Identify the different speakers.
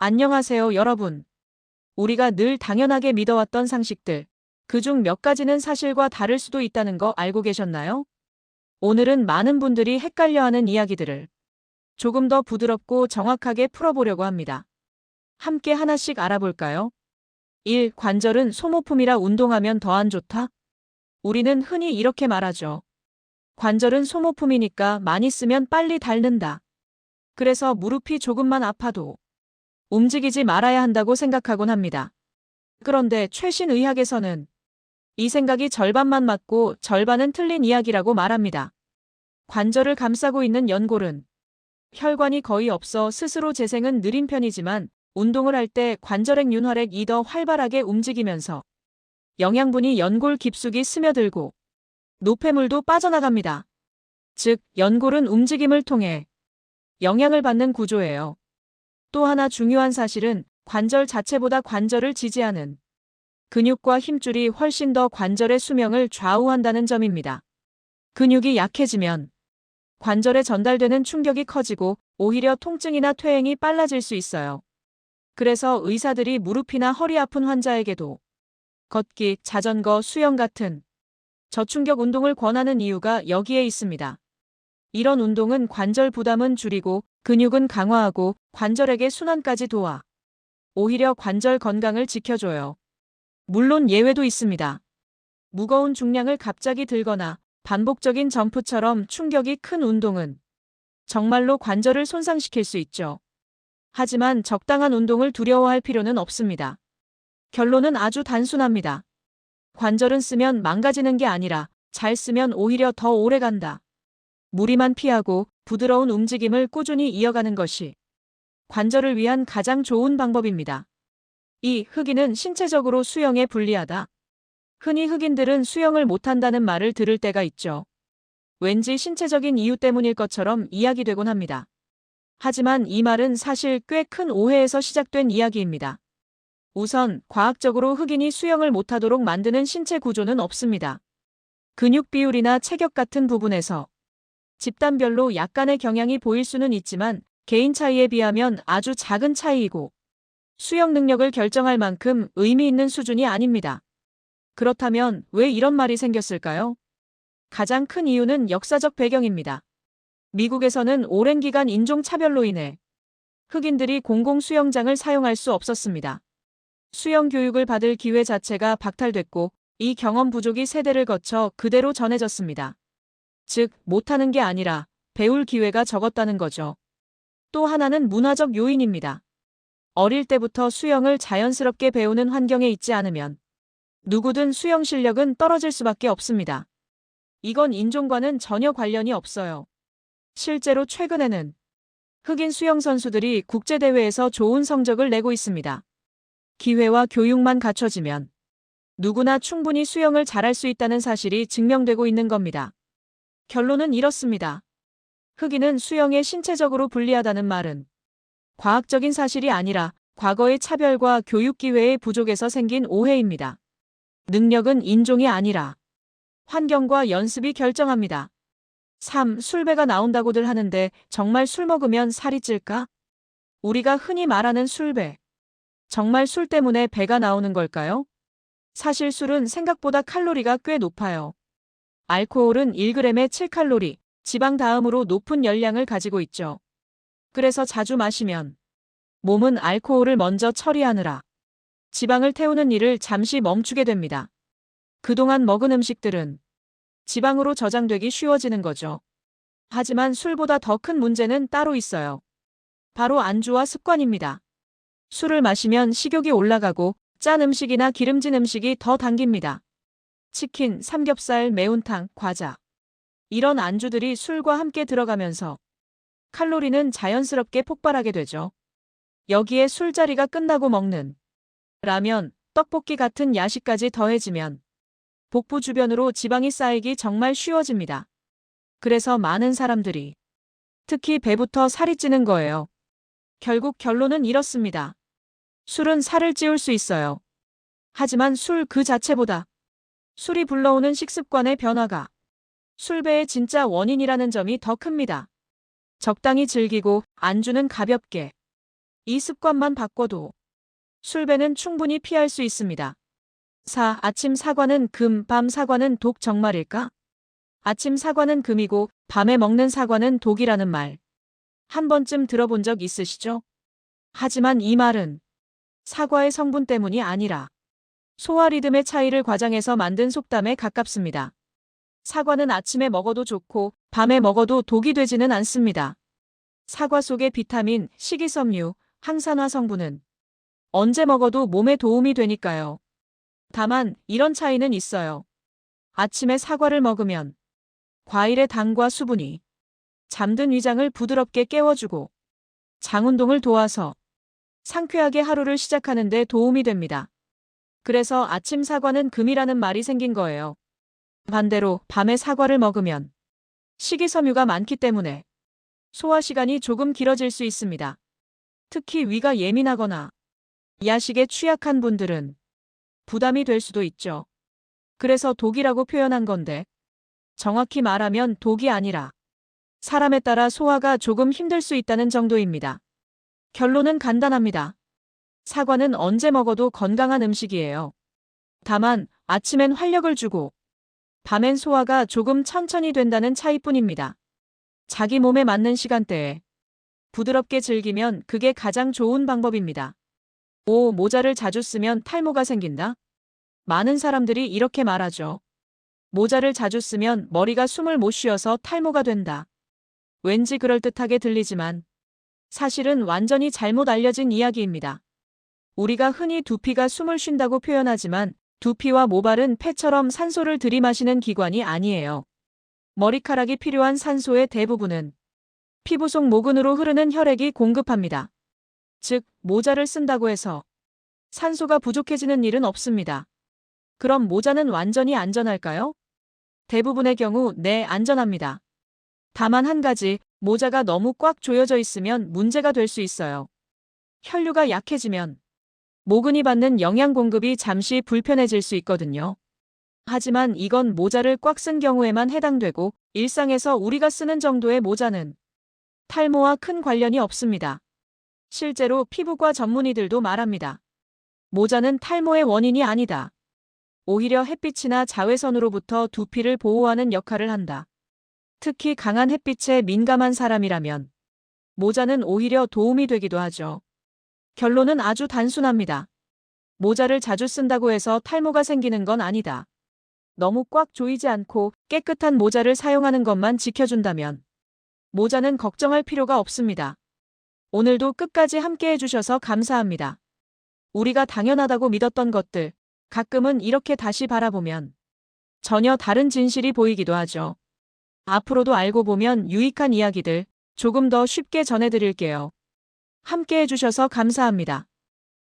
Speaker 1: 안녕하세요, 여러분. 우리가 늘 당연하게 믿어왔던 상식들, 그중 몇 가지는 사실과 다를 수도 있다는 거 알고 계셨나요? 오늘은 많은 분들이 헷갈려하는 이야기들을 조금 더 부드럽고 정확하게 풀어보려고 합니다. 함께 하나씩 알아볼까요? 1. 관절은 소모품이라 운동하면 더 안 좋다? 우리는 흔히 이렇게 말하죠. 관절은 소모품이니까 많이 쓰면 빨리 닳는다. 그래서 무릎이 조금만 아파도 움직이지 말아야 한다고 생각하곤 합니다. 그런데 최신 의학에서는 이 생각이 절반만 맞고 절반은 틀린 이야기라고 말합니다. 관절을 감싸고 있는 연골은 혈관이 거의 없어 스스로 재생은 느린 편이지만 운동을 할 때 관절액 윤활액이 더 활발하게 움직이면서 영양분이 연골 깊숙이 스며들고 노폐물도 빠져나갑니다. 즉, 연골은 움직임을 통해 영향을 받는 구조예요. 또 하나 중요한 사실은 관절 자체보다 관절을 지지하는 근육과 힘줄이 훨씬 더 관절의 수명을 좌우한다는 점입니다. 근육이 약해지면 관절에 전달되는 충격이 커지고 오히려 통증이나 퇴행이 빨라질 수 있어요. 그래서 의사들이 무릎이나 허리 아픈 환자에게도 걷기, 자전거, 수영 같은 저충격 운동을 권하는 이유가 여기에 있습니다. 이런 운동은 관절 부담은 줄이고 근육은 강화하고 관절에게 순환까지 도와 오히려 관절 건강을 지켜줘요. 물론 예외도 있습니다. 무거운 중량을 갑자기 들거나 반복적인 점프처럼 충격이 큰 운동은 정말로 관절을 손상시킬 수 있죠. 하지만 적당한 운동을 두려워할 필요는 없습니다. 결론은 아주 단순합니다. 관절은 쓰면 망가지는 게 아니라 잘 쓰면 오히려 더 오래 간다. 무리만 피하고 부드러운 움직임을 꾸준히 이어가는 것이 관절을 위한 가장 좋은 방법입니다. 이 흑인은 신체적으로 수영에 불리하다. 흔히 흑인들은 수영을 못한다는 말을 들을 때가 있죠. 왠지 신체적인 이유 때문일 것처럼 이야기되곤 합니다. 하지만 이 말은 사실 꽤 큰 오해에서 시작된 이야기입니다. 우선 과학적으로 흑인이 수영을 못하도록 만드는 신체 구조는 없습니다. 근육 비율이나 체격 같은 부분에서 집단별로 약간의 경향이 보일 수는 있지만 개인 차이에 비하면 아주 작은 차이이고 수영 능력을 결정할 만큼 의미 있는 수준이 아닙니다. 그렇다면 왜 이런 말이 생겼을까요? 가장 큰 이유는 역사적 배경입니다. 미국에서는 오랜 기간 인종차별로 인해 흑인들이 공공 수영장을 사용할 수 없었습니다. 수영 교육을 받을 기회 자체가 박탈됐고 이 경험 부족이 세대를 거쳐 그대로 전해졌습니다. 즉, 못하는 게 아니라 배울 기회가 적었다는 거죠. 또 하나는 문화적 요인입니다. 어릴 때부터 수영을 자연스럽게 배우는 환경에 있지 않으면 누구든 수영 실력은 떨어질 수밖에 없습니다. 이건 인종과는 전혀 관련이 없어요. 실제로 최근에는 흑인 수영 선수들이 국제대회에서 좋은 성적을 내고 있습니다. 기회와 교육만 갖춰지면 누구나 충분히 수영을 잘할 수 있다는 사실이 증명되고 있는 겁니다. 결론은 이렇습니다. 흑인은 수영에 신체적으로 불리하다는 말은 과학적인 사실이 아니라 과거의 차별과 교육 기회의 부족에서 생긴 오해입니다. 능력은 인종이 아니라 환경과 연습이 결정합니다. 3. 술배가 나온다고들 하는데 정말 술 먹으면 살이 찔까? 우리가 흔히 말하는 술배. 정말 술 때문에 배가 나오는 걸까요? 사실 술은 생각보다 칼로리가 꽤 높아요. 알코올은 1g에 7칼로리, 지방 다음으로 높은 열량을 가지고 있죠. 그래서 자주 마시면 몸은 알코올을 먼저 처리하느라 지방을 태우는 일을 잠시 멈추게 됩니다. 그동안 먹은 음식들은 지방으로 저장되기 쉬워지는 거죠. 하지만 술보다 더 큰 문제는 따로 있어요. 바로 안주와 습관입니다. 술을 마시면 식욕이 올라가고 짠 음식이나 기름진 음식이 더 당깁니다. 치킨, 삼겹살, 매운탕, 과자. 이런 안주들이 술과 함께 들어가면서 칼로리는 자연스럽게 폭발하게 되죠. 여기에 술자리가 끝나고 먹는 라면, 떡볶이 같은 야식까지 더해지면 복부 주변으로 지방이 쌓이기 정말 쉬워집니다. 그래서 많은 사람들이 특히 배부터 살이 찌는 거예요. 결국 결론은 이렇습니다. 술은 살을 찌울 수 있어요. 하지만 술 그 자체보다 술이 불러오는 식습관의 변화가 술배의 진짜 원인이라는 점이 더 큽니다. 적당히 즐기고 안주는 가볍게 이 습관만 바꿔도 술배는 충분히 피할 수 있습니다. 4. 아침 사과는 금, 밤 사과는 독 정말일까? 아침 사과는 금이고 밤에 먹는 사과는 독이라는 말. 한 번쯤 들어본 적 있으시죠? 하지만 이 말은 사과의 성분 때문이 아니라 소화 리듬의 차이를 과장해서 만든 속담에 가깝습니다. 사과는 아침에 먹어도 좋고 밤에 먹어도 독이 되지는 않습니다. 사과 속의 비타민, 식이섬유, 항산화 성분은 언제 먹어도 몸에 도움이 되니까요. 다만 이런 차이는 있어요. 아침에 사과를 먹으면 과일의 당과 수분이 잠든 위장을 부드럽게 깨워주고 장 운동을 도와서 상쾌하게 하루를 시작하는 데 도움이 됩니다. 그래서 아침 사과는 금이라는 말이 생긴 거예요. 반대로 밤에 사과를 먹으면 식이섬유가 많기 때문에 소화 시간이 조금 길어질 수 있습니다. 특히 위가 예민하거나 야식에 취약한 분들은 부담이 될 수도 있죠. 그래서 독이라고 표현한 건데 정확히 말하면 독이 아니라 사람에 따라 소화가 조금 힘들 수 있다는 정도입니다. 결론은 간단합니다. 사과는 언제 먹어도 건강한 음식이에요. 다만 아침엔 활력을 주고 밤엔 소화가 조금 천천히 된다는 차이뿐입니다. 자기 몸에 맞는 시간대에 부드럽게 즐기면 그게 가장 좋은 방법입니다. 5. 모자를 자주 쓰면 탈모가 생긴다? 많은 사람들이 이렇게 말하죠. 모자를 자주 쓰면 머리가 숨을 못 쉬어서 탈모가 된다. 왠지 그럴듯하게 들리지만 사실은 완전히 잘못 알려진 이야기입니다. 우리가 흔히 두피가 숨을 쉰다고 표현하지만 두피와 모발은 폐처럼 산소를 들이마시는 기관이 아니에요. 머리카락이 필요한 산소의 대부분은 피부 속 모근으로 흐르는 혈액이 공급합니다. 즉, 모자를 쓴다고 해서 산소가 부족해지는 일은 없습니다. 그럼 모자는 완전히 안전할까요? 대부분의 경우 네, 안전합니다. 다만 한 가지, 모자가 너무 꽉 조여져 있으면 문제가 될 수 있어요. 혈류가 약해지면 모근이 받는 영양 공급이 잠시 불편해질 수 있거든요. 하지만 이건 모자를 꽉 쓴 경우에만 해당되고 일상에서 우리가 쓰는 정도의 모자는 탈모와 큰 관련이 없습니다. 실제로 피부과 전문의들도 말합니다. 모자는 탈모의 원인이 아니다. 오히려 햇빛이나 자외선으로부터 두피를 보호하는 역할을 한다. 특히 강한 햇빛에 민감한 사람이라면 모자는 오히려 도움이 되기도 하죠. 결론은 아주 단순합니다. 모자를 자주 쓴다고 해서 탈모가 생기는 건 아니다. 너무 꽉 조이지 않고 깨끗한 모자를 사용하는 것만 지켜준다면 모자는 걱정할 필요가 없습니다. 오늘도 끝까지 함께 해주셔서 감사합니다. 우리가 당연하다고 믿었던 것들, 가끔은 이렇게 다시 바라보면 전혀 다른 진실이 보이기도 하죠. 앞으로도 알고 보면 유익한 이야기들 조금 더 쉽게 전해드릴게요. 함께 해주셔서 감사합니다.